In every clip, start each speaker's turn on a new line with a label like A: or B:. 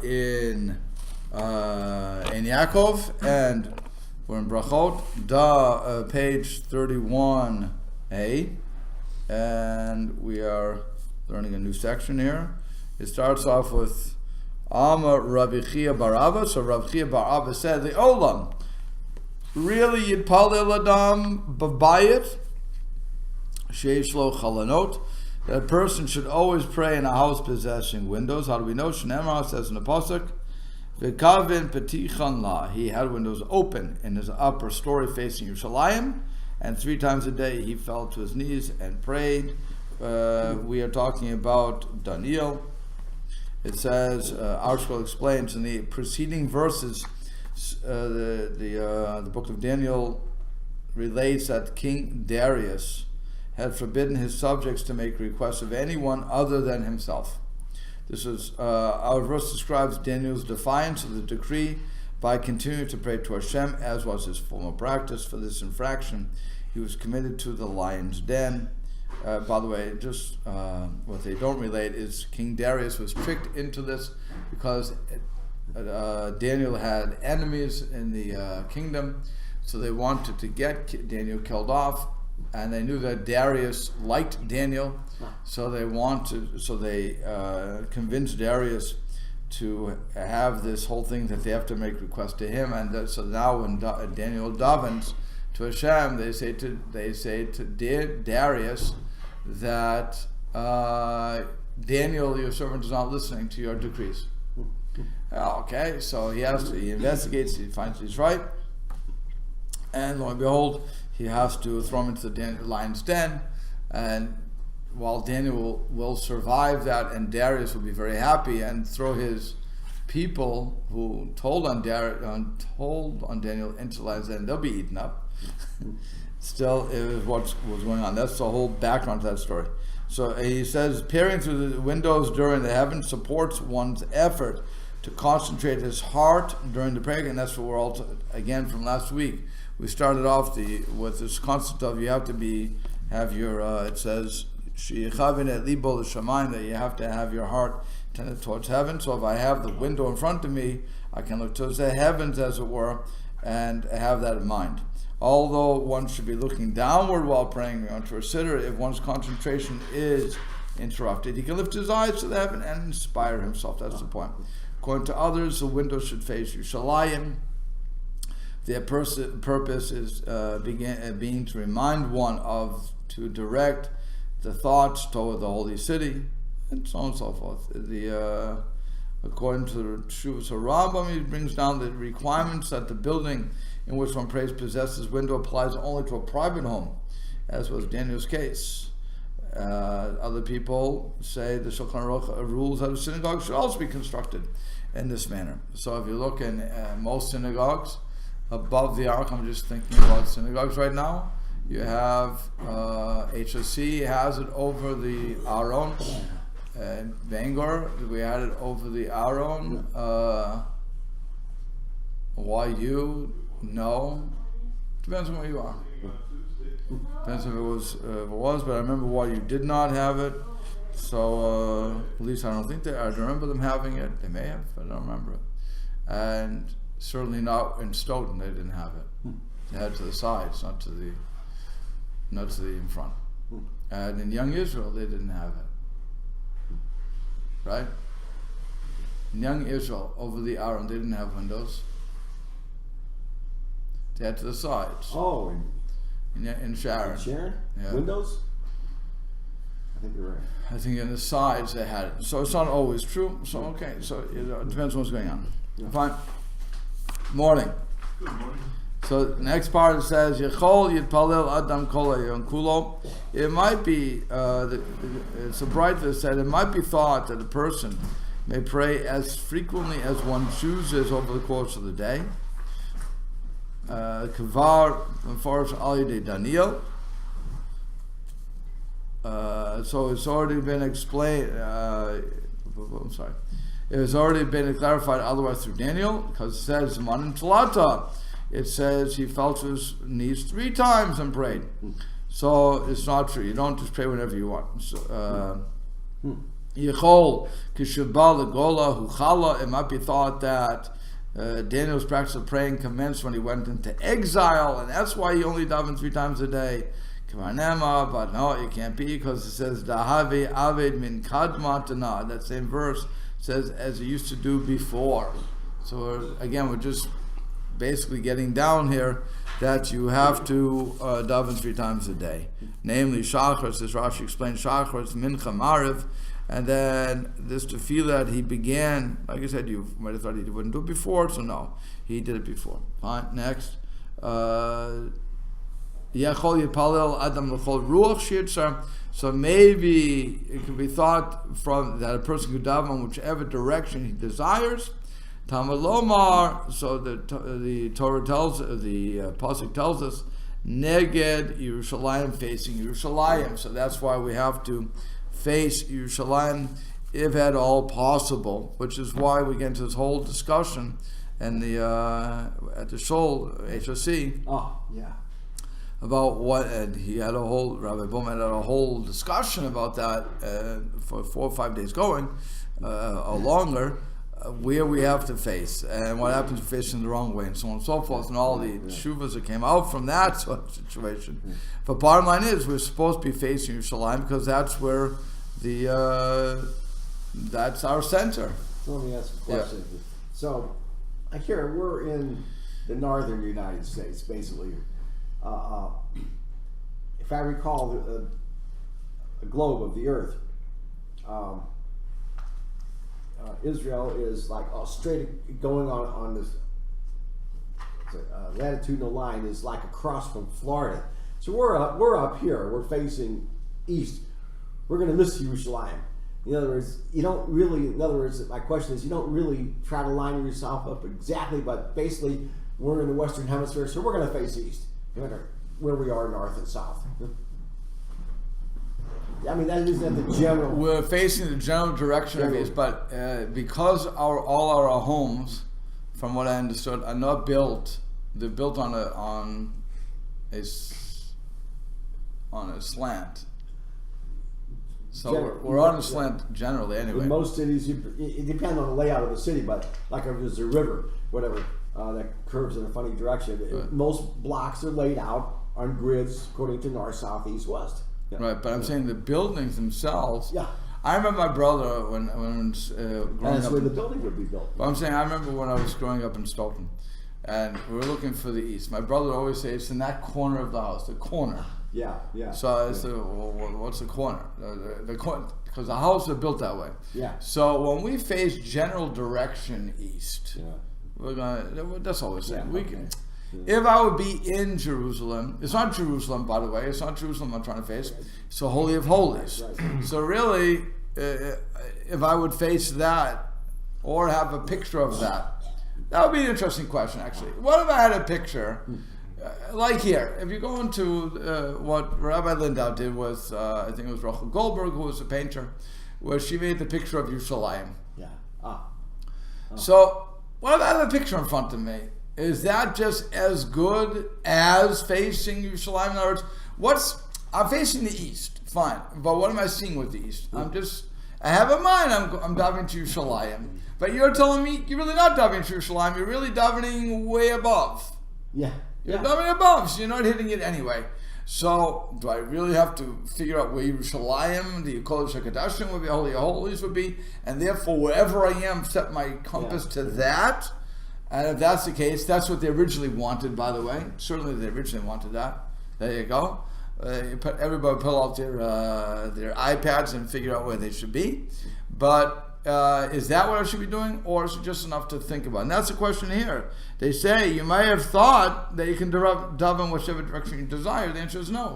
A: in Eyn Yaacov, and we're in Brachot, page 31a, and we are learning a new section here. It starts off with Amar Rabbi Chia bar Abba. So Rabbi Chia bar Abba said, the Olam, really Yitpalel Adam b'bayit sheish lo chalanot, that a person should always pray in a house possessing windows. How do we know? Shneimar says in the pasuk, v'kavin petichan la. He had windows open in his upper story facing Yerushalayim, and 3 times a day he fell to his knees and prayed. We are talking about Daniel. It says, our scroll explains in the preceding verses, the book of Daniel relates that King Darius had forbidden his subjects to make requests of anyone other than himself. This is our verse describes Daniel's defiance of the decree by continuing to pray to Hashem, as was his former practice. For this infraction, he was committed to the lion's den. By the way, just what they don't relate is King Darius was tricked into this because Daniel had enemies in the kingdom, so they wanted to get Daniel killed off, and they knew that Darius liked Daniel, so they convinced Darius to have this whole thing that they have to make requests to him, and so now when Daniel davens to Hashem, they say to Darius that Daniel, your servant, is not listening to your decrees. Okay, so he investigates, he finds he's right, and lo and behold, he has to throw him into the lion's den. And while Daniel will survive that, and Darius will be very happy and throw his people who told on Daniel into the lion's den, they'll be eaten up. Still, it was what was going on. That's the whole background to that story. So he says, peering through the windows during the heavens supports one's effort to concentrate his heart during the prayer. And that's what we're all, again, from last week. We started off with this concept of you have to have your, it says, that you have to have your heart tended towards heaven. So if I have the window in front of me, I can look towards the heavens, as it were, and have that in mind. Although one should be looking downward while praying to a sitter, if one's concentration is interrupted, he can lift his eyes to the heaven and inspire himself. That's the point. According to others, the window should face Yerushalayim. Their purpose is being to remind one to direct the thoughts toward the holy city, and so on and so forth. According to Shuvas Rambam, he brings down the requirements that the building in which one prays possesses window applies only to a private home, as was Daniel's case. Other people say the Shulchan Aruch rules that a synagogue should also be constructed in this manner. So if you look in most synagogues, above the ark, I'm just thinking about synagogues right now, you have HSC has it over the Aron. Bangor, we had it over the Aron. YU, no. Depends on where you are. Depends if it was, but I remember YU did not have it. So at least I don't remember them having it. They may have, but I don't remember it. And certainly not in Stoughton, they didn't have it. They had it to the sides, not to the in front. And in Young Israel, they didn't have it. Right? In Young Israel, over the Aron, they didn't have windows. They had to the sides.
B: Oh,
A: in Sharon.
B: In Sharon?
A: Yeah.
B: Windows? I think you're right.
A: I think in the sides they had it. So it's not always true. So okay. So it depends on what's going on. Yeah. Fine. Morning.
C: Good morning.
A: So the next part says, Yechol Yitpalel Adam Kol Hayom Kulo. It might be, it's a bright that said, it might be thought that a person may pray as frequently as one chooses over the course of the day. Kavar Mefarish Al Yedei Daniel. So it's already been explained. I'm sorry. It has already been clarified otherwise through Daniel, because it says Manan Talata. It says he fell to his knees 3 times and prayed. So it's not true. You don't just pray whenever you want. So, Yichol Kishabal Gola Huchala. It might be thought that Daniel's practice of praying commenced when he went into exile, and that's why he only davened 3 times a day. Kavanema, but no, it can't be, because it says Dahave Aved Min Kadmatana. That same verse says as he used to do before. So again, we're just basically getting down here that you have to daven 3 times a day. Namely, Shachar, as Rashi explained, Shachar is Mincha Mariv, and then this tefillah that he began, like I said, you might have thought he wouldn't do it before, so no, he did it before. Fine, next. Yachol Yipalel Adam L'chol Ruach Shirtzar. So maybe it could be thought from that a person could daven in whichever direction he desires. Tamalomar. So the Torah tells, the pasuk tells us, Neged Yerushalayim, facing Yerushalayim. So that's why we have to face Yerushalayim if at all possible, which is why we get into this whole discussion and at the Shul HOC.
B: Oh, yeah.
A: About what, and he had Rabbi Bowman had a whole discussion about that for 4 or 5 days going, or longer, where we have to face, and what happens if facing the wrong way, and so on and so forth, and all the shuvas that came out from that sort of situation. But bottom line is, we're supposed to be facing Yerushalayim because that's where that's our center.
B: So let me ask a question. Yeah. So, here we're in the northern United States, basically. If I recall the globe of the earth, Israel is like straight going on this latitudinal line is like across from Florida. So we're up here. We're facing east. We're going to miss Yerushalayim. In other words, you don't really. In other words, my question is, you don't really try to line yourself up exactly, but basically, we're in the Western Hemisphere, so we're going to face east, no matter where we are, north and south. I mean, that isn't the general.
A: We're facing the general direction of east, but because all our homes, from what I understood, are not built. They're built on a slant. So we're on a slant generally anyway.
B: In most cities, it depends on the layout of the city, but like if there's a river, whatever, that curves in a funny direction,
A: right.
B: Most blocks are laid out on grids according to north, south, east, west.
A: Yeah. Right, but I'm saying the buildings themselves.
B: Yeah.
A: I remember my brother when growing up.
B: That's where the building would be built.
A: But I'm saying I remember when I was growing up in Stoughton, and we were looking for the east. My brother would always say it's in that corner of the house, the corner.
B: Yeah, yeah.
A: So I said, well, what's the corner? The corner, because the houses are built that way.
B: Yeah.
A: So when we face general direction east,
B: yeah.
A: we're gonna. That's all we're saying.
B: Yeah,
A: We can. If I would be in Jerusalem, it's not Jerusalem, by the way. It's not Jerusalem I'm trying to face. It's the Holy of Holies.
B: Right.
A: So really, if I would face that or have a picture of that, that would be an interesting question, actually. What if I had a picture, like here? If you go into what Rabbi Lindau did with, I think it was Rachel Goldberg, who was a painter, where she made the picture of Yerushalayim.
B: Yeah.
A: So what if I have a picture in front of me? Is that just as good as facing Yerushalayim? In other words, I'm facing the east, fine. But what am I seeing with the east? I have in mind, I'm davening to Yerushalayim. But you're telling me you're really not davening to Yerushalayim. You're really davening way above.
B: Yeah.
A: You're davening above, so you're not hitting it anyway. So, do I really have to figure out where Yerushalayim, the Kodesh HaKadoshim would be, Holy of Holies would be, and therefore wherever I am, set my compass to that? And if that's the case, that's what they originally wanted, by the way. Certainly they originally wanted that. There you go. Everybody pull out their iPads and figure out where they should be. But is that what I should be doing? Or is it just enough to think about? And that's the question here. They say you may have thought that you can daven whichever direction you desire. The answer is no.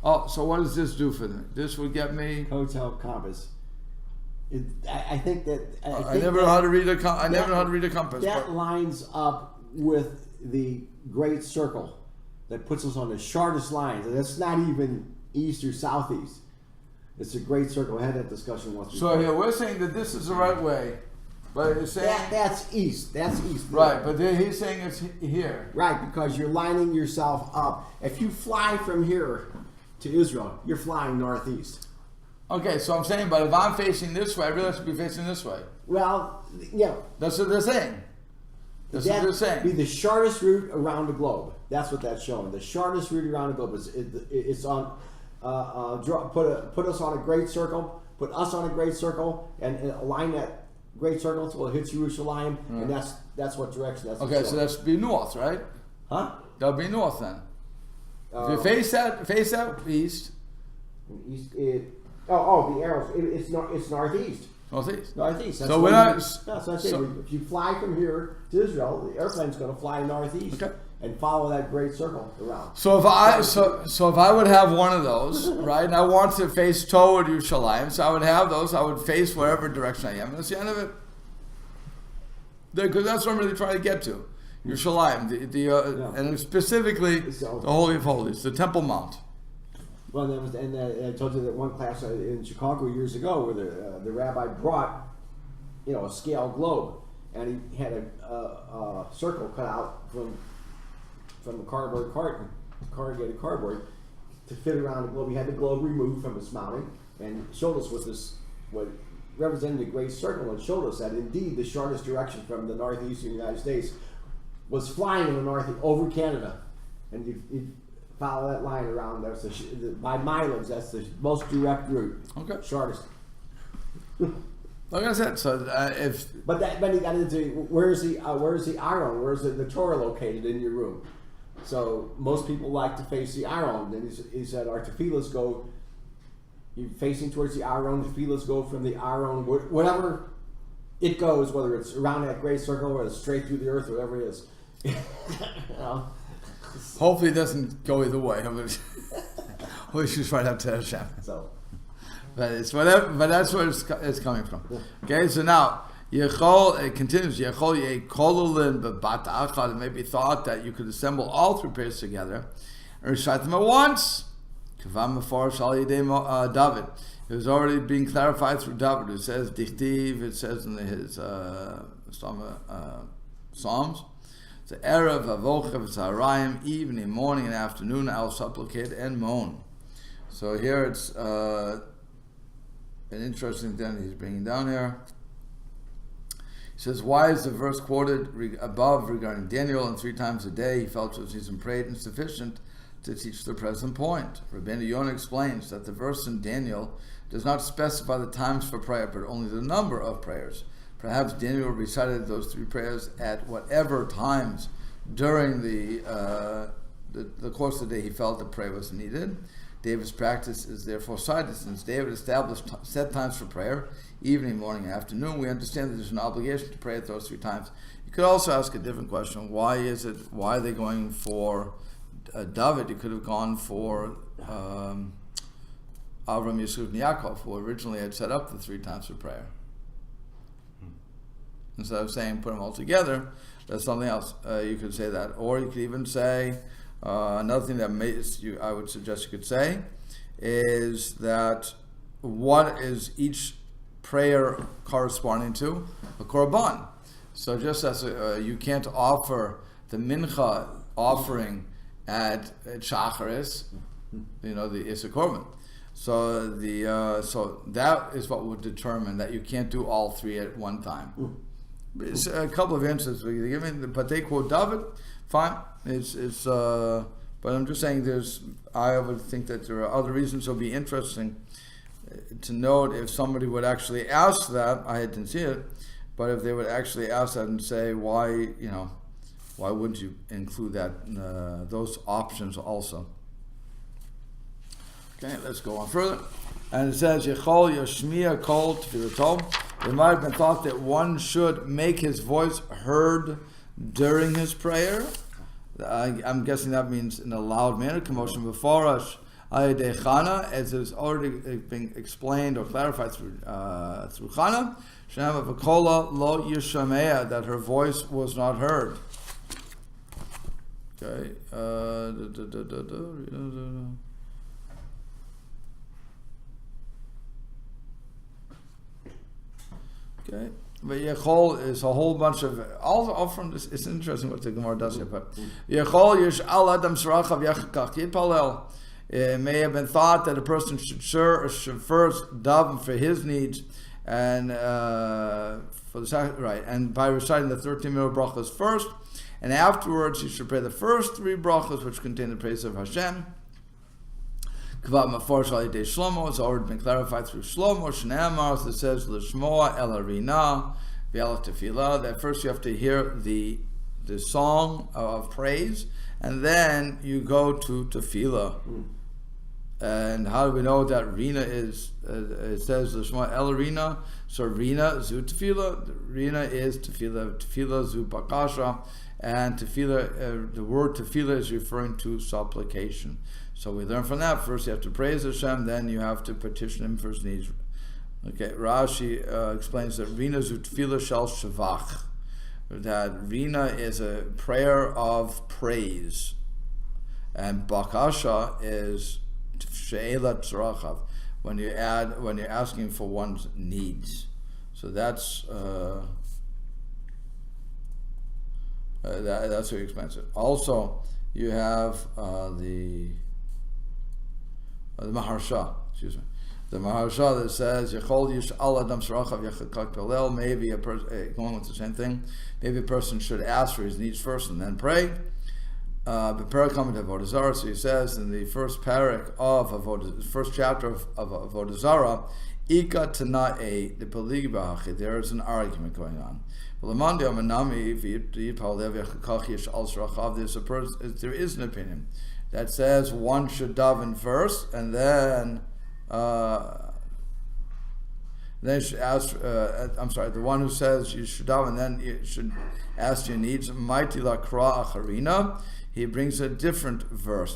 A: Oh, so what does this do for me? This would get me...
B: Hotel compass. I think that
A: I never know how to read a compass.
B: That lines up with the great circle that puts us on the shortest lines, and that's not even east or southeast. It's a great circle. I had that discussion once before.
A: So here we're saying that this is the right way, but it's saying
B: that's east. That's east.
A: Right, but he's saying it's here.
B: Right, because you're lining yourself up. If you fly from here to Israel, you're flying northeast.
A: Okay, so I'm saying, but if I'm facing this way, I really should be facing this way.
B: Well, yeah.
A: That's what they're saying. That's what they're saying.
B: Be the shortest route around the globe. That's what that's showing. The shortest route around the globe it's on. Put us on a great circle. Put us on a great circle, and align that great circle so it hits Jerusalem, and that's what direction. That's
A: okay. So that's be north, right?
B: Huh?
A: That'll be north then. If you face that east.
B: East. The arrows. It's northeast.
A: Northeast.
B: Northeast. That's
A: so we're not.
B: That's what I'm saying. If you fly from here to Israel, the airplane's going to fly northeast and follow that great circle around.
A: So if I would have one of those, right, and I want to face toward Yerushalayim, so I would have those. I would face wherever direction I am, and that's the end of it. Because that's what I'm really trying to get to, Yerushalayim, and specifically the Holy of Holies, the Temple Mount.
B: Well, I told you that one class in Chicago years ago where the rabbi brought, a scale globe, and he had a circle cut out from the corrugated cardboard to fit around the globe. He had the globe removed from its mounting and showed us what represented a great circle, and showed us that indeed the shortest direction from the northeastern United States was flying in the north over Canada, and you follow that line around. That's by mileage. That's the most direct route. Okay. Shortest.
A: Like I said, so
B: but he got into where's the Aron? Where's the Torah located in your room? So most people like to face the Aron. And he said our tefillas go. You're facing towards the Aron. Tefillas go from the Aron, whatever it goes, whether it's around that great circle or it's straight through the earth, whatever it is.
A: Hopefully it doesn't go either way. We should try to have Hashem.
B: So,
A: but it's whatever. But that's where it's coming from. Okay, so now it continues. It may be thought that you could assemble all three prayers together and recite them at once. David. It was already being clarified through David. It says Dichtiv. It says in his Psalms. The Erev, Avochev, Tzarayim, evening, morning, and afternoon, I'll supplicate and moan. So here it's an interesting thing he's bringing down here. He says, why is the verse quoted above regarding Daniel, and 3 times a day he felt his season prayed insufficient to teach the present point? Rabbeinu Yonah explains that the verse in Daniel does not specify the times for prayer, but only the number of prayers. Perhaps Daniel recited those 3 prayers at whatever times during the course of the day he felt the prayer was needed. David's practice is therefore cited. Since David established set times for prayer, evening, morning, and afternoon, we understand that there's an obligation to pray at those 3 times. You could also ask a different question. Why are they going for David? You could have gone for Avram, Yisuf, and Yaakov, who originally had set up the 3 times for prayer. Instead of saying put them all together, that's something else. You could say that, or you could even say another thing that I would suggest you could say is that what is each prayer corresponding to? A korban. So just as you can't offer the mincha offering at Shacharis, the Issa Korban. So so that is what would determine that you can't do all 3 at one time. It's a couple of instances, but they quote David. Fine, but I'm just saying I would think that there are other reasons. So it'd be interesting to note if somebody would actually ask that. I didn't see it, but if they would actually ask that and say why wouldn't you include that those options also? Okay, let's go on further. And it says, Yechol Yoshmiya Kol Tfilato. It might have been thought that one should make his voice heard during his prayer. I'm guessing that means in a loud manner. Commotion before us, Ayadechana, as is already being explained or clarified through Chana. Shem Vakola Lo Yishamea, that her voice was not heard. Okay. Okay, but Yechol is a whole bunch of all from this. It's interesting what the Gemara does here. But Yechol Yish Al Adam Sarachav Yachakach Yipalel. It may have been thought that a person should first daven for his needs, and for the right, and by reciting the 13 middle brachas first, and afterwards he should pray the first 3 brachas, which contain the praise of Hashem. Kvad Mafarish al Yidei Shlomo, it's already been clarified through Shlomo. Shneimar, it says L'shmoa el arina v'el tefillah. That first you have to hear the song of praise, and then you go to tefillah. And how do we know that Rina is? It says L'shmoa el arina. So Rina zu tefillah. Rina is tefillah. Tefillah zu bakasha. And tefillah, the word tefillah is referring to supplication. So we learn from that. First you have to praise Hashem, then you have to petition Him for His needs. Okay, Rashi explains that Rina zu tefillah shel shavach. That Rina is a prayer of praise. And bakasha is she'ela tzrachav, when you're asking for one's needs. So that's what he explains it. Also, you have the Maharsha. Excuse me. The Maharsha that says Yechol Yish'al Adam Sarachav Yechakak Pelel. Maybe a person going with the same thing. Maybe a person should ask for his needs first and then pray. But Parakam Avodah Zarah. So he says in the first parak of the first chapter of Avodah Zarah, Ika Tana'e the Peligi B'Hachi. There is an argument going on. There is an opinion that says one should daven first, and then you should ask. The one who says you should daven, then you should ask your needs. Mighty lakra acharina. He brings a different verse.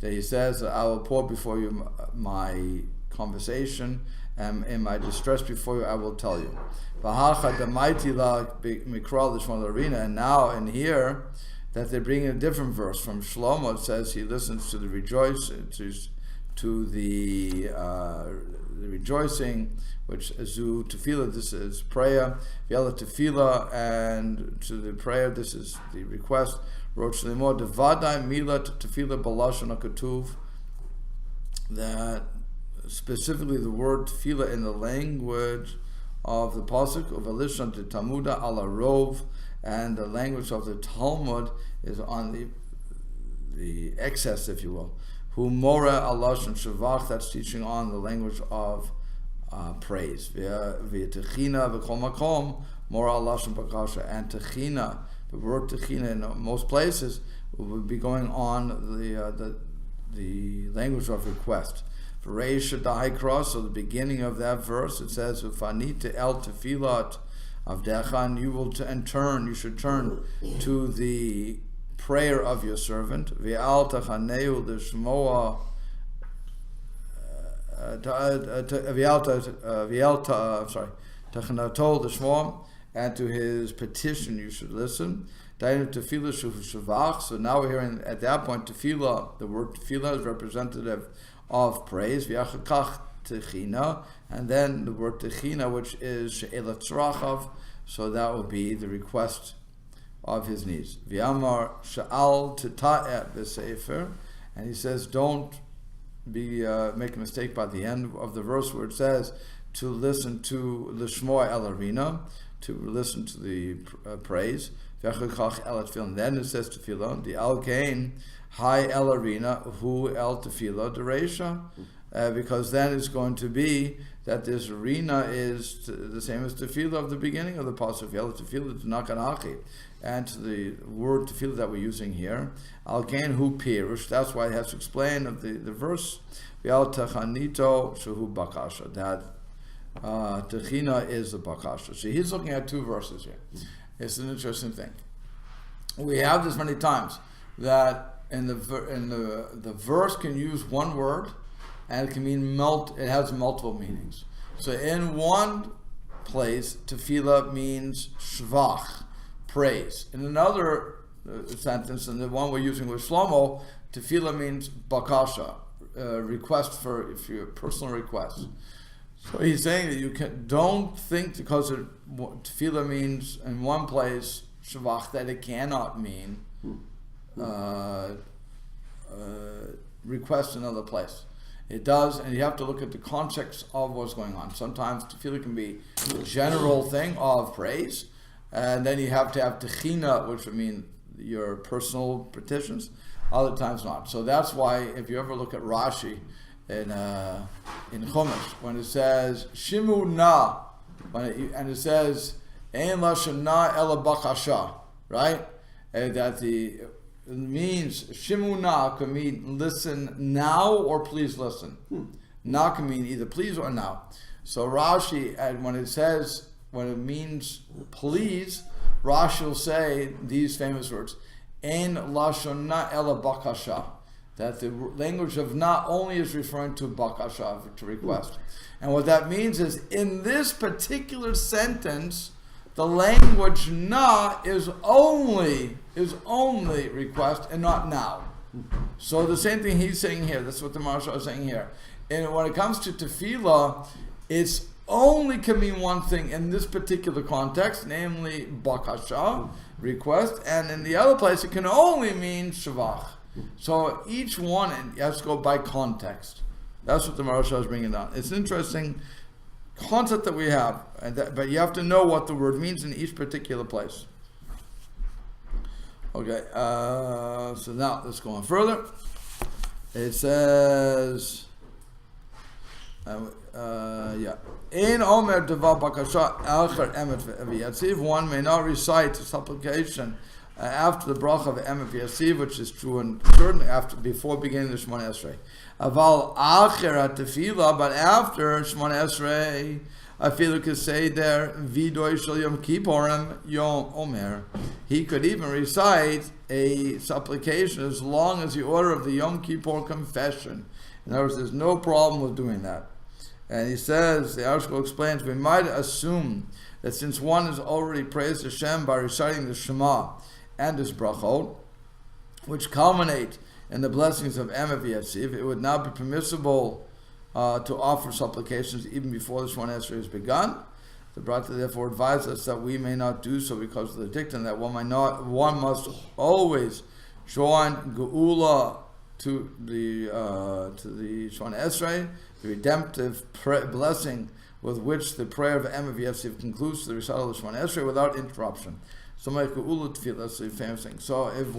A: That he says, I will pour before you my conversation, and in my distress before you I will tell you. And now in here that they bring a different verse from Shlomo. It says he listens to the rejoicing, which is tefillah. This is prayer. V'yala tefillah, and to the prayer this is the request. Rosh Limor devadai milat tefillah balashon hakatuv. That specifically the word tefillah in the language of the pasuk of Elishon to Tamuda ala rov, and the language of the Talmud is on the excess, if you will. Hu mora alashon shavach, that's teaching on the language of praise. Via techina v'kol makom mora alashon bakasha, and techina, the word techina in most places would be going on the language of request. Reish Dahikra, so the beginning of that verse, it says, "Ufanita el tefilat avdecha," and you should turn to the prayer of your servant. V'al tachaneu l'shmoa, tachanato l'shmoa, and to his petition you should listen. Dainu tefillah shavach. So now we're hearing at that point tefillah. The word tefillah is representative of praise, v'achakach techina, and then the word techina, which is she'elat tzrachav, so that will be the request of his needs. V'amar sha'al teta'eh b'sefer, and he says, don't make a mistake by the end of the verse where it says to listen to l'shmoa el arina, to listen to the praise. V'achakach el tefillah, and then it says tefillah. The al kain Hi el arena, hu el tefillah dereisha, because then it's going to be that this arena is the same as tefillah of the beginning of the pasuk. El tefillah t'nakanachi, and to the word tefillah that we're using here, al kain hu pirush. That's why it has to explain of the verse. V'al techanito shehu bakasha. That techina is the bakasha. So he's looking at 2 verses here. It's an interesting thing. We have this many times that. And the verse can use one word, and it can mean it has multiple meanings. So in one place, tefillah means shvach, praise. In another sentence, and the one we're using with Shlomo, tefillah means bakasha, request for your personal request. So he's saying that don't think because tefillah means in one place shvach that it cannot mean request another place. It does, and you have to look at the context of what's going on. Sometimes tefillah can be a general thing of praise, and then you have to have techina, which would mean your personal petitions. Other times not. So that's why if you ever look at Rashi in Chumash, when it says Shimu Na, and it says Ein Lashon Na Ela Bakasha, right? That it means Shimu Na can mean listen now or please listen. Na can mean either please or now. So Rashi, and when it means please, Rashi will say these famous words, Ein Lashon Na Ela Bakasha, that the language of na only is referring to bakasha, to request. And what that means is, in this particular sentence, the language na is only request and not now. So the same thing he's saying here, that's what the Maharsha is saying here. And when it comes to tefillah, it's only can mean one thing in this particular context, namely bakasha, request, and in the other place it can only mean shavach. So each one has to go by context. That's what the Maharsha is bringing down. It's an interesting concept that we have, but you have to know what the word means in each particular place. Okay, so now let's go on further. It says, Ein omer devar bakasha elcher emet v'yatziv. One may not recite supplication after the bracha of emet v'yatziv, which is true and certain before beginning the Shemona Esrei. Aval acher tefillah, but after Shemona Esrei, I feel you could say there vidoy shel Yom Kippurim Yom Omer. He could even recite a supplication as long as the order of the Yom Kippur confession. In other words, there's no problem with doing that. And he says, the article explains, we might assume that since one has already praised Hashem by reciting the Shema and his brachot, which culminate in the blessings of Emet v'Yatziv, it would not be permissible to offer supplications even before the Shemona Esrei has begun. The Brata therefore advises us that we may not do so because of the dictum that one must always join Geula to the Shemona Esrei, the redemptive blessing with which the prayer of Emet v'Yatziv concludes to the recital of the Shemona Esrei without interruption. So that's the famous thing. So if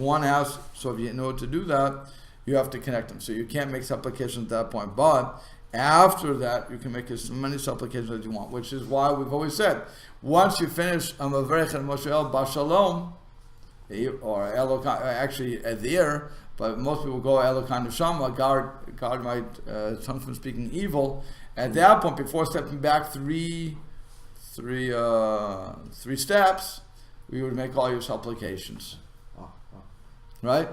A: you know to do that, you have to connect them. So you can't make supplications at that point. But after that, you can make as many supplications as you want, which is why we've always said, once you finish Amavrech and Moshe El Bashalom, or Elokan, actually there, but most people go Elokan Neshama, God might turn from speaking evil. At that point, before stepping back three steps, we would make all your supplications. Right?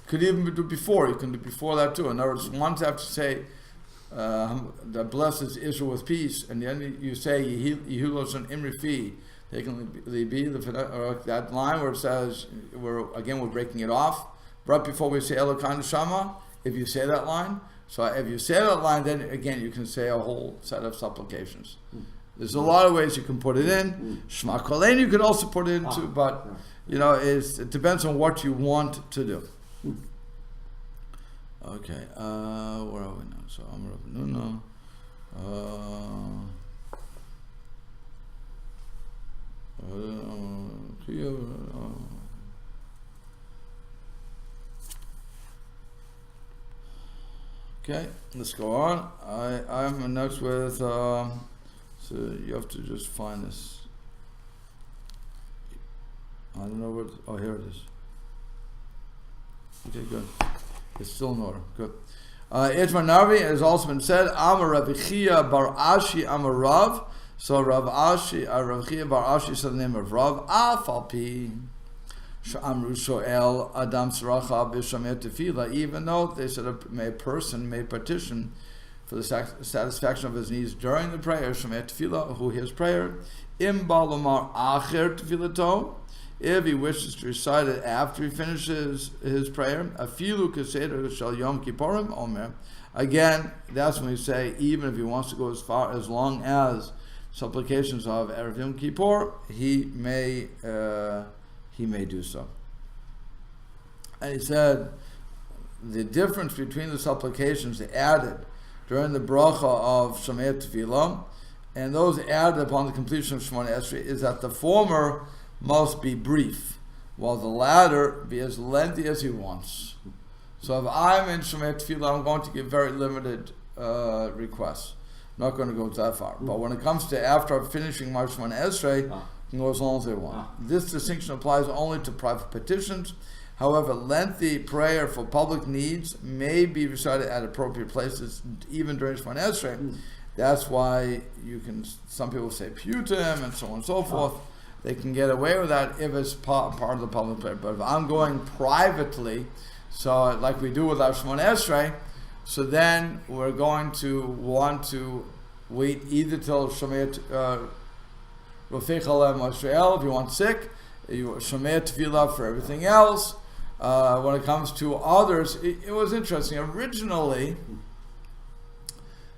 A: Could even do before. You can do before that too. In other words, once you have to say that blesses Israel with peace, and then you say Yehulos and Imrifi, they can be that line where it says we're breaking it off. Right before we say Elokan Neshama, if you say that line, so if you say that line, then again you can say a whole set of supplications. There's a lot of ways you can put it in. Shema Kolein you could also put it into, but it depends on what you want to do. Okay, where are we now? So Amar Rav Nuna. Okay, let's go on. I'm next with. So you have to just find this. I don't know what. Oh, here it is. Okay, good. It's still in order. Good. Itmar Narvi has also been said. Amar Rav Chia bar Ashi Amar Rav. So Rav Chia bar Ashi said the name of Rav. Afalpi Sh'amru Shoel Adam Saracha B'Shamer Tefillah. Even though they said a person may petition for the satisfaction of his needs during the prayer, Shomer Tefillah, who hears prayer, Im Balomar Acher Tefilato, if he wishes to recite it after he finishes his prayer, Afilu Keseder Shal Yom Kippurim Omer. Again, that's when we say, even if he wants to go as long as supplications of Erev Yom Kippur, he may do so. And he said the difference between the supplications added during the bracha of Shomei Tefillah and those added upon the completion of Shemona Esrei is that the former must be brief, while the latter be as lengthy as he wants. So if I'm in Shemona Tefillah, I'm going to give very limited requests. I'm not going to go that far. But when it comes to after finishing my Shemona Esrei, I can go as long as I want. This distinction applies only to private petitions. However, lengthy prayer for public needs may be recited at appropriate places, even during Shemona Esrei. That's why some people say Putim and so on and so forth. They can get away with that if it's part of the public prayer. But if I'm going privately, so like we do with our Shemona Esrei, so then we're going to want to wait either till Shomei Rofei Chalem Israel if you want sick, Shomei Tefillah for everything else. When it comes to others, it was interesting. Originally,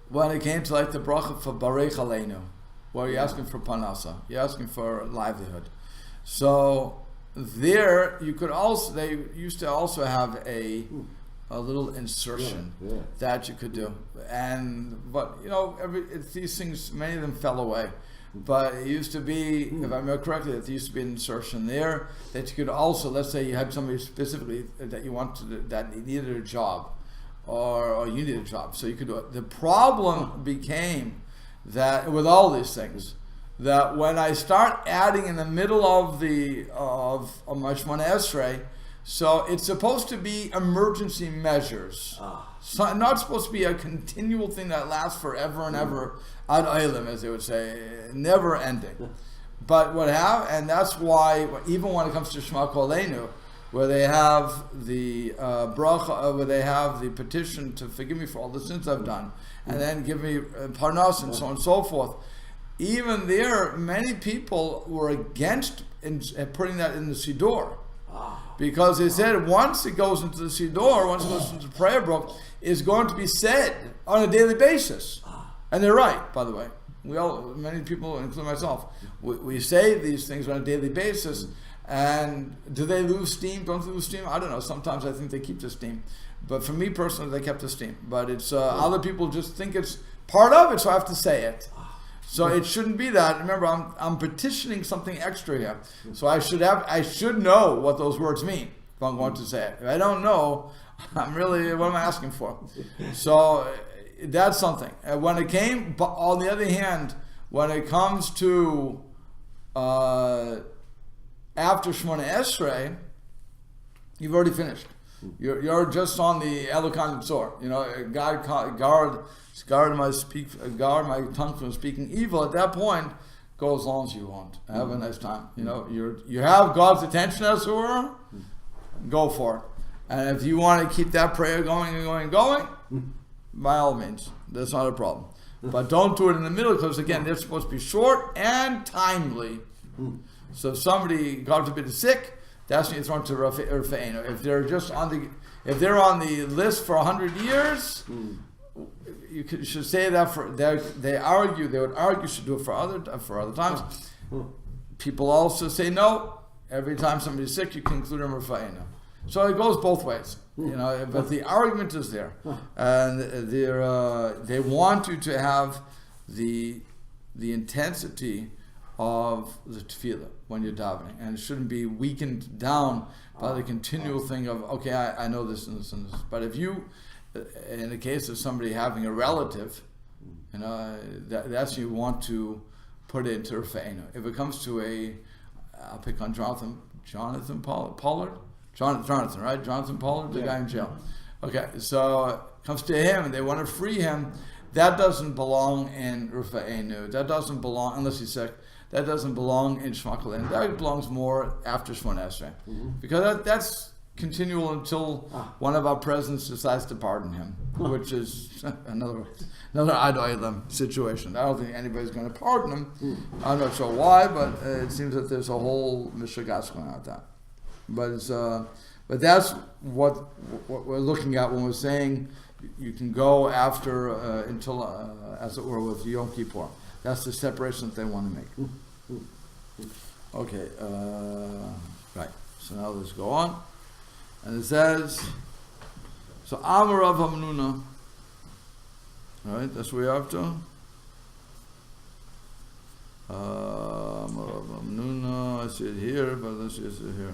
A: when it came to like the bracha for Barei Aleinu, where you're asking for panasa, you're asking for livelihood. So there, they used to also have a little insertion that you could do, but these things, many of them fell away. But it used to be, if I remember correctly, that there used to be an insertion there that you could also, let's say you had somebody specifically that you wanted that needed a job, or you needed a job, so you could do it. The problem became that with all these things, that when I start adding in the middle of my Shemona Esrei, so it's supposed to be emergency measures. So not supposed to be a continual thing that lasts forever and ever, ad olam, as they would say, never ending. But and that's why even when it comes to Shema Koleinu, where they have the bracha, where they have the petition to forgive me for all the sins I've done, and then give me parnas and so on and so forth. Even there, many people were against putting that in the Siddur. Because they said once it goes into the Siddur, once it goes into the prayer book, it's going to be said on a daily basis. And they're right, by the way. Many people, including myself, we say these things on a daily basis. And do they lose steam? Don't they lose steam? I don't know. Sometimes I think they keep the steam. But for me personally, they kept the steam. But it's other people just think it's part of it, so I have to say it. So it shouldn't be that. Remember, I'm petitioning something extra here. So I should know what those words mean if I'm going to say it. If I don't know, what am I asking for? So that's something. When it came, but on the other hand, when it comes to after Shemona Esrei, you've already finished. You're just on the Elokan Tzor. God guard my tongue from speaking evil. At that point, go as long as you want. Have a nice time. You have God's attention, as it were. Go for it. And if you want to keep that prayer going and going and going, by all means, that's not a problem. But don't do it in the middle, because again, they're supposed to be short and timely. So if somebody, God forbid, is sick, that's when you throw into Rafeinu. If they're on the list for 100 years, you should say that they would argue you should do it for other times. People also say no. Every time somebody's sick, you can include them Rafeinu. So it goes both ways, but the argument is there, and they want you to have the intensity of the tefillah when you're davening, and it shouldn't be weakened down by the continual thing of, okay, I know this and this and this. But if you, in the case of somebody having a relative, that's you want to put it into Rafeinu. If it comes to I'll pick on Jonathan Pollard. Jonathan, right? Jonathan Pollard, the guy in jail. Okay, so it comes to him and they want to free him. That doesn't belong in Rafeinu. That doesn't belong, unless he's sick, that doesn't belong in Shema Koleinu. That belongs more after Shemona Esrei. Because that's continual until one of our presidents decides to pardon him, which is another ad olam situation. I don't think anybody's going to pardon him. I'm not sure why, but it seems that there's a whole mishagas going on with that. But that's what we're looking at when we're saying you can go after until, as it were, with Yom Kippur. That's the separation that they want to make. Okay, right. So now let's go on. And it says, so Amar Rav Hamnuna. Alright, that's where you're up to. Amar Rav Hamnuna, I see it here, but let's see it here.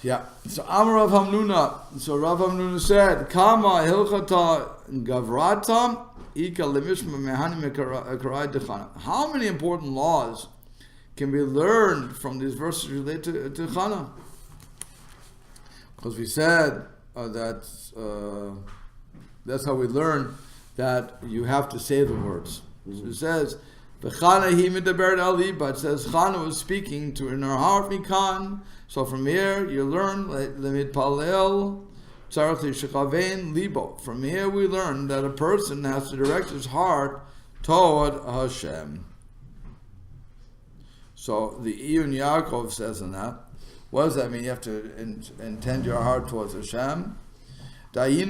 A: Yeah, so Amar Rav Hamnuna. So Rav Hamnuna said, Kama hilchata gavrata ika lemishma mehani mekarai dechana. How many important laws can be learned from these verses related to Chana? Because we said that's how we learn that you have to say the words. So it says, V'chana hi midaberet al liba. It says Chana was speaking to in her heart mikan. So from here you learn lemid palel tzarich lishakavein libo. From here we learn that a person has to direct his heart toward Hashem. So the Eyn Yaacov says in that. What does that mean? You have to intend your heart towards Hashem. It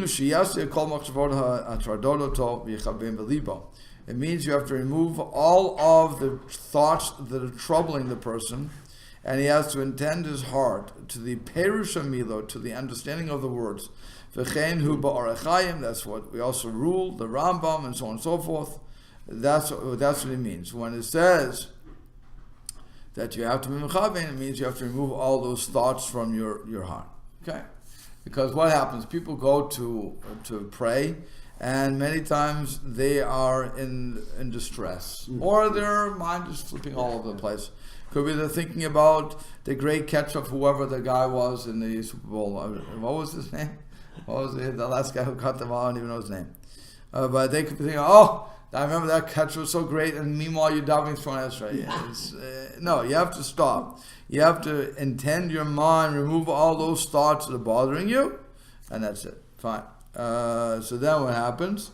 A: means you have to remove all of the thoughts that are troubling the person, and he has to intend his heart to the Perush Milo, to the understanding of the words. That's what we also rule, the Rambam, and so on and so forth. That's what it means. When it says that you have to be mechavein, it means you have to remove all those thoughts from your heart. Okay? Because what happens? People go to pray, and many times they are in distress, or their mind is flipping all over the place. Could be they're thinking about the great catch of whoever the guy was in the Super Bowl. What was his name? What was the last guy who caught the ball? I don't even know his name. But they could be thinking, oh, I remember that catch was so great, and meanwhile you're davening for Ezra. No, you have to stop. You have to intend your mind, remove all those thoughts that are bothering you, and that's it. Fine. So then what happens?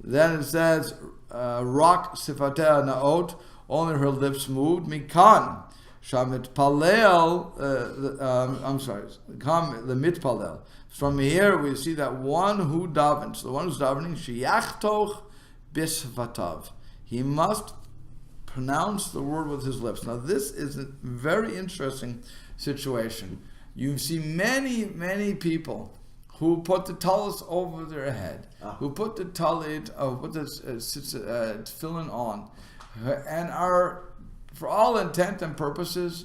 A: Then it says, Rak sifatea naot, only her lips moved. Mikan, shamit palel, the mitpalel. From here we see that one who davens, the one who's davening, sheyachtoch bisvatav. He must pronounce the word with his lips. Now this is a very interesting situation. You see many people who put the talis over their head, who put the talit, put the tefillin on, and are, for all intent and purposes,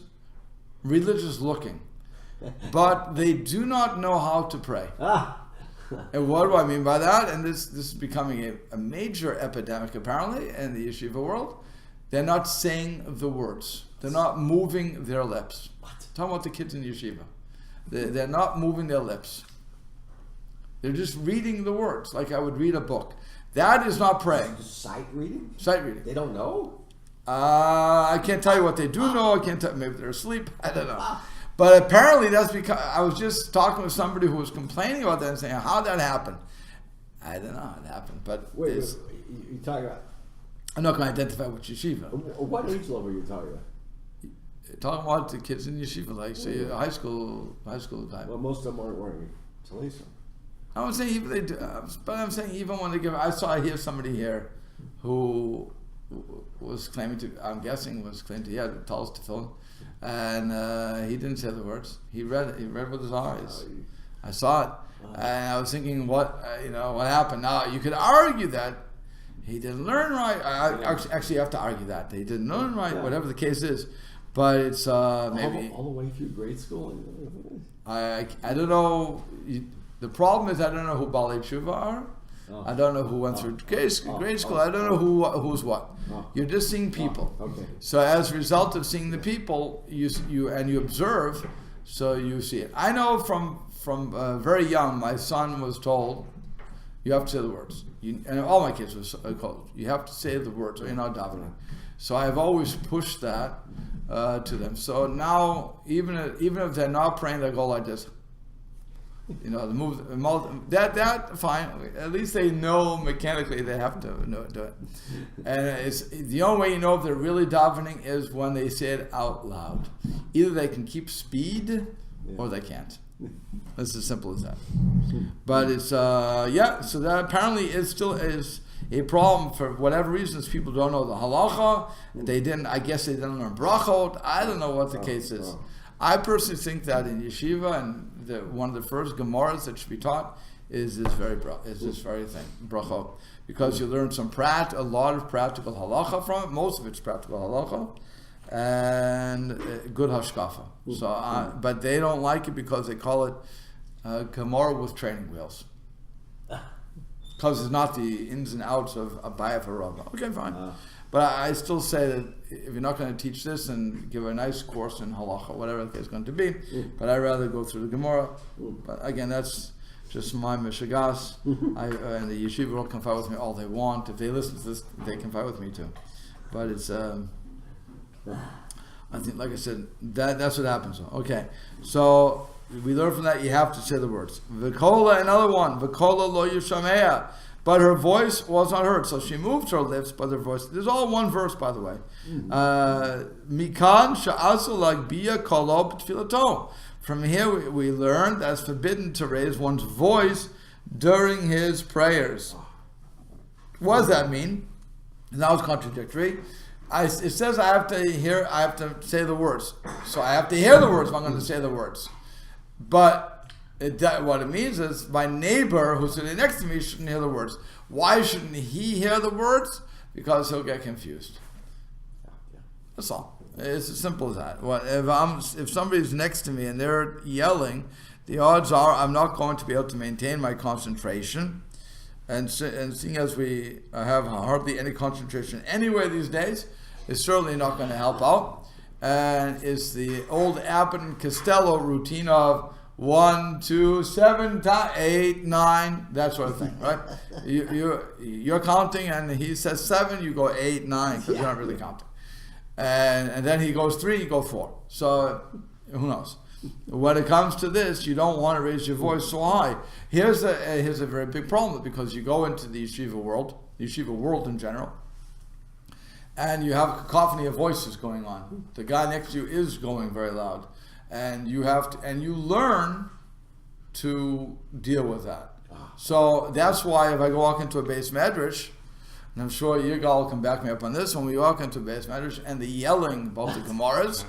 A: religious looking. But they do not know how to pray. And what do I mean by that? And this is becoming a major epidemic apparently in the yeshiva world. They're not saying the words. They're not moving their lips. What? Talking about the kids in yeshiva. They're not moving their lips. They're just reading the words like I would read a book. That is not praying.
B: Sight reading?
A: Sight reading.
B: They don't know?
A: I can't tell you what they do know. I can't tell. Maybe they're asleep. I don't know. But apparently that's because I was just talking with somebody who was complaining about that and saying, how'd that happen? I don't know how it happened. But
B: wait, you talking about?
A: I'm not going to identify which yeshiva.
B: What age level are you talking about?
A: Talking about the kids in yeshiva, like say high school time.
B: Well, most of them aren't wearing talisa.
A: I'm saying even they do, but I'm saying even when they give. I hear somebody here who was claiming to. I'm guessing was claiming to. He had talis tefillin, and he didn't say the words. He read it. He read with his eyes. I saw it, and I was thinking, what happened? Now you could argue that he didn't learn right. Actually, you have to argue that he didn't learn right. Whatever the case is. But it's maybe
B: all the way through grade school.
A: I don't know. The problem is I don't know who Balei Tshuva are. I don't know who went through grade school. I don't know who's what. You're just seeing people.
B: Okay.
A: So as a result of seeing the people, you observe, so you see it. I know from very young, my son was told, you have to say the words. And all my kids were told, you have to say the words, or you're not davening. So I've always pushed that to them. So now, even if they're not praying, they go like this. The move that fine. At least they know mechanically they have to do it. And it's the only way you know if they're really davening is when they say it out loud. Either they can keep speed, or they can't. It's as simple as that. But it's So that apparently it A problem for whatever reasons, people don't know the halacha. I guess they didn't learn brachot. I don't know what the case is. I personally think that in yeshiva, and one of the first gemaras that should be taught is this very thing, brachot, because you learn a lot of practical halacha from it. Most of it's practical halacha, and good hashkafa. So, but they don't like it because they call it gemara with training wheels. Because it's not the ins and outs of Abaya for Rabbah. Okay, fine. But I still say that if you're not going to teach this, and give a nice course in halacha, whatever the case is going to be, but I'd rather go through the Gemara. But again, that's just my mishagas. And the yeshiva will can fight with me all they want. If they listen to this, they can fight with me too. But it's, I think, like I said, that's what happens. Okay, so we learn from that you have to say the words. V'kola, another one. V'kola lo yishamea. But her voice was not heard. So she moved her lips, but her voice... There's all one verse, by the way. Mikan sha'asu lagbiya kolo b'tfilato. From here we learn that it's forbidden to raise one's voice during his prayers. What does that mean? Now it's contradictory. It says I have to say the words. So I have to hear the words if I'm going to say the words. But what it means is my neighbor who's sitting next to me shouldn't hear the words. Why shouldn't he hear the words? Because he'll get confused. That's all. It's as simple as that. If somebody's next to me and they're yelling, the odds are I'm not going to be able to maintain my concentration. And seeing as we have hardly any concentration anyway these days, it's certainly not going to help out. And it's the old Abbott and Costello routine of 1, 2, 7, 8, 9, that sort of thing, right? You're counting, and he says 7, you go 8, 9, because you're not really counting. And then he goes 3, you go 4. So who knows? When it comes to this, you don't want to raise your voice so high. Here's a very big problem, because you go into the yeshiva world in general, and you have a cacophony of voices going on. The guy next to you is going very loud. And you learn to deal with that. So that's why if I walk into a beis medrash, and I'm sure Yigal can back me up on this, when we walk into a beis medrash and the yelling about the gemaras,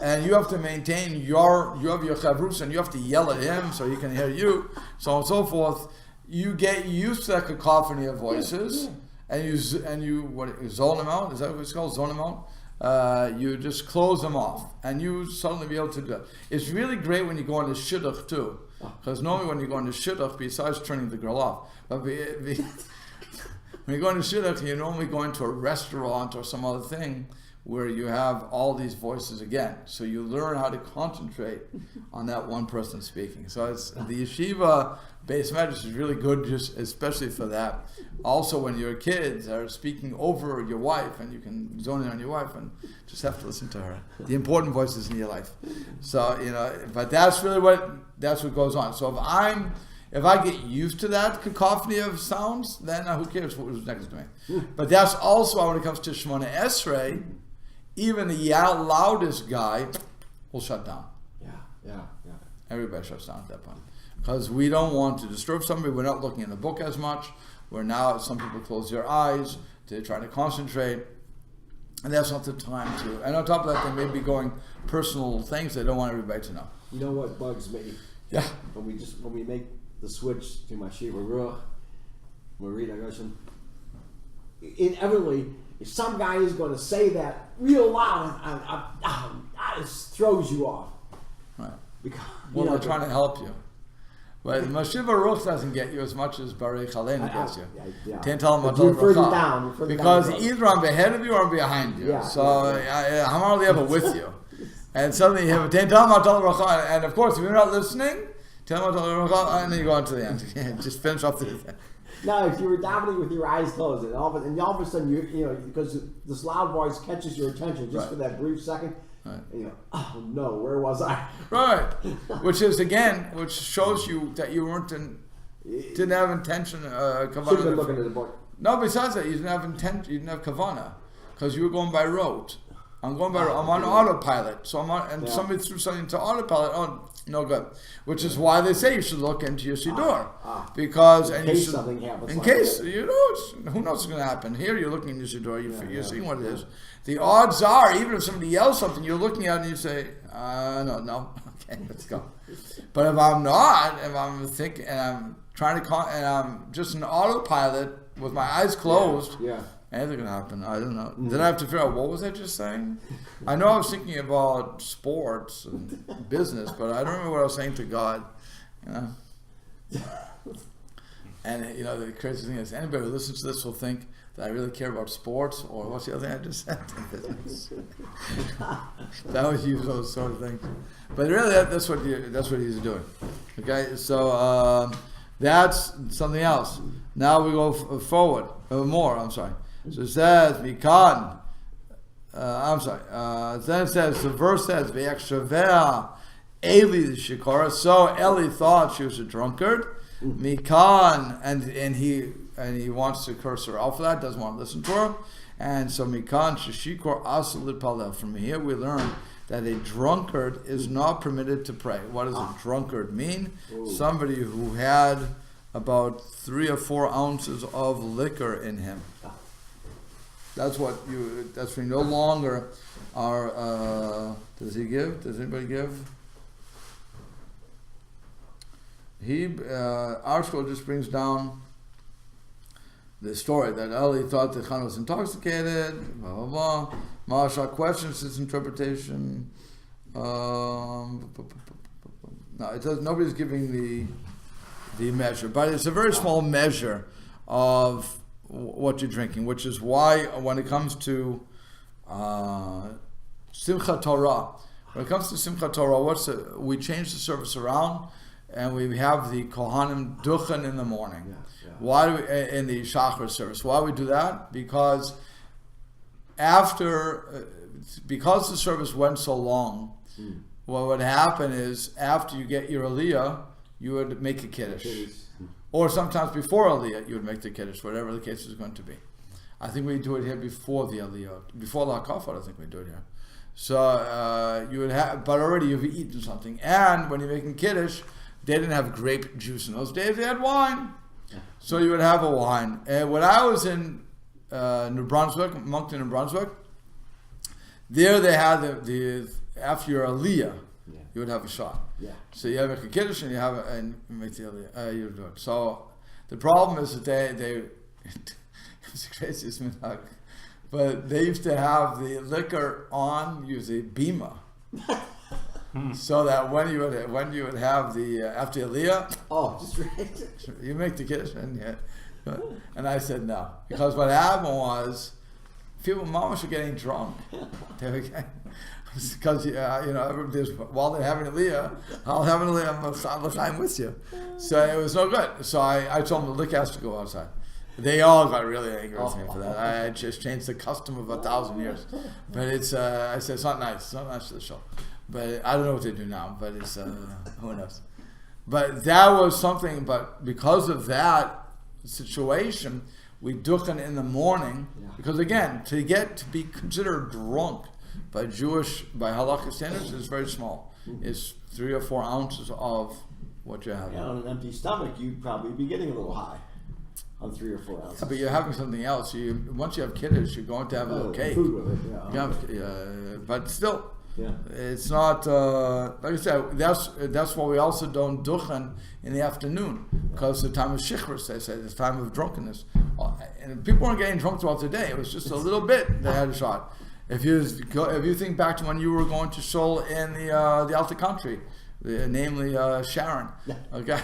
A: and you have to maintain you have your chavrus, and you have to yell at him so he can hear you, so on and so forth, you get used to that cacophony of voices, and you zone them out. Is that what it's called? Zone them out. You just close them off, and you suddenly be able to do it. It's really great when you go into shidduch too, because normally when you go into shidduch, besides turning the girl off, but when you go into shidduch, you normally go into a restaurant or some other thing where you have all these voices again. So you learn how to concentrate on that one person speaking. So it's the yeshiva beis medrash is really good, just especially for that. Also, when your kids are speaking over your wife, and you can zone in on your wife and just have to listen to her. The important voices in your life. So but that's really what goes on. So if I get used to that cacophony of sounds, then who cares what was next to me? But that's also why when it comes to Shemona Esrei, even the loudest guy will shut down. Yeah. Everybody shuts down at that point. Because we don't want to disturb somebody. We're not looking in the book as much. Some people close their eyes. They're trying to concentrate. And that's not the time to. And on top of that, they may be going personal things they don't want everybody to know.
B: You know what bugs me?
A: Yeah.
B: When we make the switch to my Shiva Ruach, when we read Agashim, inevitably, if some guy is going to say that real loud, it just throws you off.
A: Right.
B: Because,
A: they're trying to help you. But Mashiva Ruch doesn't get you as much as Barei Chaleinu gets you. Can't tell them what to because either I'm ahead of you or I'm behind you. So I'm hardly ever with you. And suddenly you have a Ten Talmud Racha, and of course if you're not listening, Talmud Racha, and then you go on to the end. Just finish off the thing.
B: Now, if you were davening with your eyes closed, and all of a sudden because this loud voice catches your attention just for that brief second. Right. And you go, oh no, where was I?
A: Right. Which shows you that you didn't have intention.
B: Should have been looking at the book.
A: No, besides that, you didn't have intent. You didn't have kavana, because you were going by rote. I'm on autopilot. So somebody threw something to autopilot. Oh, no good. Which is why they say you should look into your siddur, because
B: in case something happens.
A: In case who knows what's going to happen. Here you're looking in your siddur. You're seeing what it is. The odds are, even if somebody yells something, you're looking at it and you say, no, okay, let's go. But if I'm thinking and I'm trying to and I'm just an autopilot with my eyes closed. Anything can happen. I don't know. Then I have to figure out, what was I just saying? I know I was thinking about sports and business, but I don't remember what I was saying to God. And the crazy thing is, anybody who listens to this will think that I really care about sports, or what's the other thing I just said? That was use those sort of things. But really, that's what he's doing. Okay, so that's something else. Now we go forward. More, I'm sorry. So it says, Mikan. Then it says, the verse says, V'yachshaveh Eli Shikora. So Eli thought she was a drunkard. Mikan, and he wants to curse her out for that, doesn't want to listen to her. And so Mikan Shishikor Asal Palel. From here we learn that a drunkard is not permitted to pray. What does a drunkard mean? Somebody who had about 3 or 4 ounces of liquor in him. That's when you no longer are. Does he give? Does anybody give? Our scroll just brings down the story that Eli thought that Chana was intoxicated. Blah blah blah. Maharsha questions his interpretation. No, it does. Nobody's giving the measure, but it's a very small measure of what you're drinking, which is why when it comes to Simchat Torah, we change the service around, and we have the Kohanim Duchen in the morning. Why do we, in the Shachar service? Why do we do that? Because because the service went so long, what would happen is after you get your Aliyah, you would make a Kiddush. Or sometimes before Aliyah, you would make the Kiddush, whatever the case is going to be. I think we do it here before the Aliyah. Before the Hakafat, I think we do it here. So you would have, but already you've eaten something. And when you're making Kiddush, they didn't have grape juice in those days, they had wine. So you would have a wine. And when I was in New Brunswick, Moncton, New Brunswick, there they had the after your Aliyah, you would have a shot. So you have a Kiddush and you make the Aliyah. You do it. So the problem is that they it was the craziest minhag, but they used to have the liquor on usually bima, so that when you would have the after Aliyah,
B: just right.
A: You make the Kiddush and I said no, because what happened was people, mamas were getting drunk. Because while they're having Aliyah, I'll have an Aliyah, I'm with you. So it was no good. So I told them the liquor has to go outside. They all got really angry with me for that. I just changed the custom of 1,000 years. But it's I said it's not nice. It's not nice to the show. But I don't know what they do now. But it's who knows. But that was something. But because of that situation, we duchen in the morning because again, to be considered drunk by halakha standards is very small. It's 3 or 4 ounces of what you have.
B: On an empty stomach, you'd probably be getting a little high on 3 or 4 ounces.
A: But you're having something else. Once you have Kiddush, you're going to have a little cake.
B: Food with it,
A: but still, it's not like I said. That's why we also don't duchen in the afternoon, because the time of shichros, they say, the time of drunkenness, and people weren't getting drunk throughout the day. It was just a little bit they had a shot. If you think back to when you were going to shul in the Alta Country, namely Sharon, okay,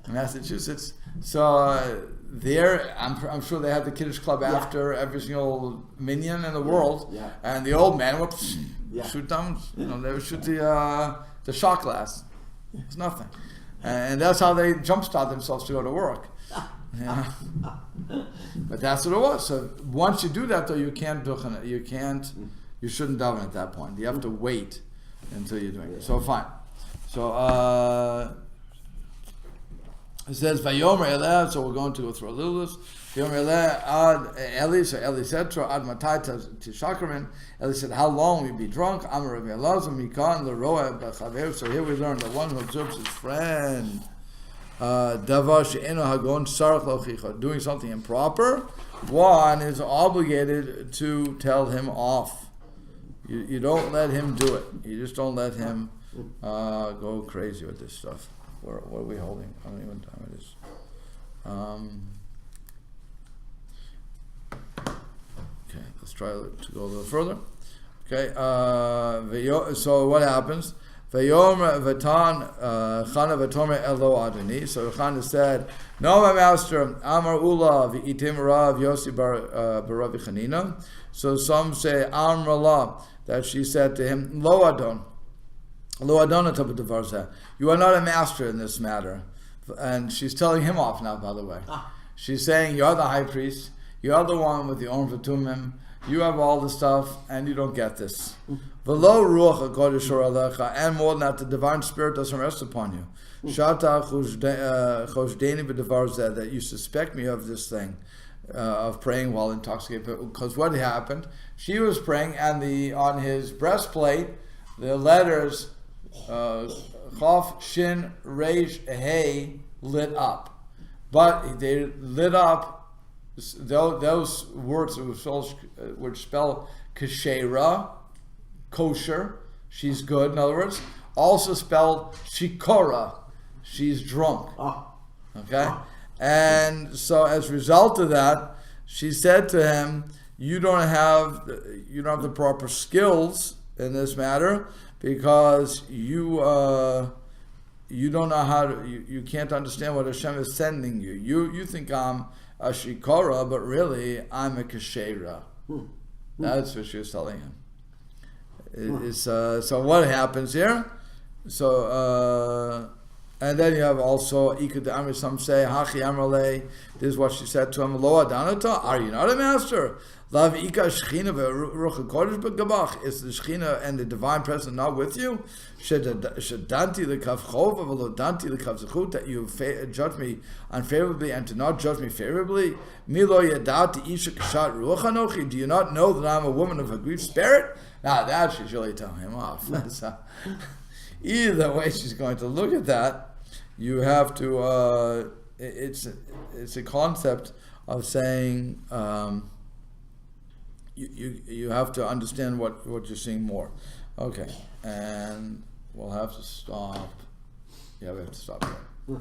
A: Massachusetts. So there, I'm sure they had the Kiddush Club after every single minyan in the world, and the old man would shoot them. They would shoot the shot glass. It's nothing, and that's how they jumpstart themselves to go to work. But that's what it was. So once you do that, though, you can't duchen it. You shouldn't daven at that point. You have to wait until you're doing it. So fine. So It says, Vayomer Eleh, so we're going to go through a little list. Vayomer Eleh ad Eli, so Eli said to her, ad matai tishakarin. Eli said, how long will you be drunk? Amar Rabbi Elazar, mikan leroa b'chaver. So here we learn that one who observes his friend, davar she'eno hagon sarach lochicha, doing something improper, one is obligated to tell him off. You don't let him do it. You just don't let him go crazy with this stuff. What are we holding? I don't even know what time it is. Okay, let's try to go a little further. Okay, so what happens? Vayom vatan Chana v'tomer elo adoni. So Chana said, "No, my master, Amar Ula v'itim Rav Yossi bar Rabbi Chanina." So some say Amrullah, that she said to him, "Lo adon." You are not a master in this matter. And she's telling him off now, by the way. She's saying, you're the high priest, you're the one with the Orm V'tumim, you have all the stuff, and you don't get this. V'lo ruach HaKodesh alecha, and more than that, the divine spirit doesn't rest upon you. Shata choshdeni b'devar zeh, that you suspect me of this thing, of praying while intoxicated. Because what happened? She was praying, and on his breastplate, the letters Chof, Shin, Reish, Hey lit up. But they lit up, those words would spell Kashera, kosher, she's good, in other words, also spelled Shikora, she's drunk. Okay? And so as a result of that, she said to him, you don't have the proper skills in this matter, because you don't know how to, you can't understand what Hashem is sending you. You think I'm a shikora, but really I'm a kashera. That's what she was telling him. So what happens here? So and then you have also Ikud Amri. Some say Hachi Amrale. This is what she said to him. Lo Adanata. Are you not a master? Lav Ika Shechina ve'Ruach HaKodesh b'Gabach. Is the Shechina and the divine presence not with you? Shedanti l'kav chova v'lo danti l'kav zechut, that you judge me unfavorably and to not judge me favorably. Milo yadati isha kashat ruach anochi. Do you not know that I'm a woman of a grief spirit? Now that she's really telling him off. So, either way she's going to look at that, you have to. It's a concept of saying. You have to understand what you're seeing more. Okay, and we'll have to stop. Yeah, we have to stop there.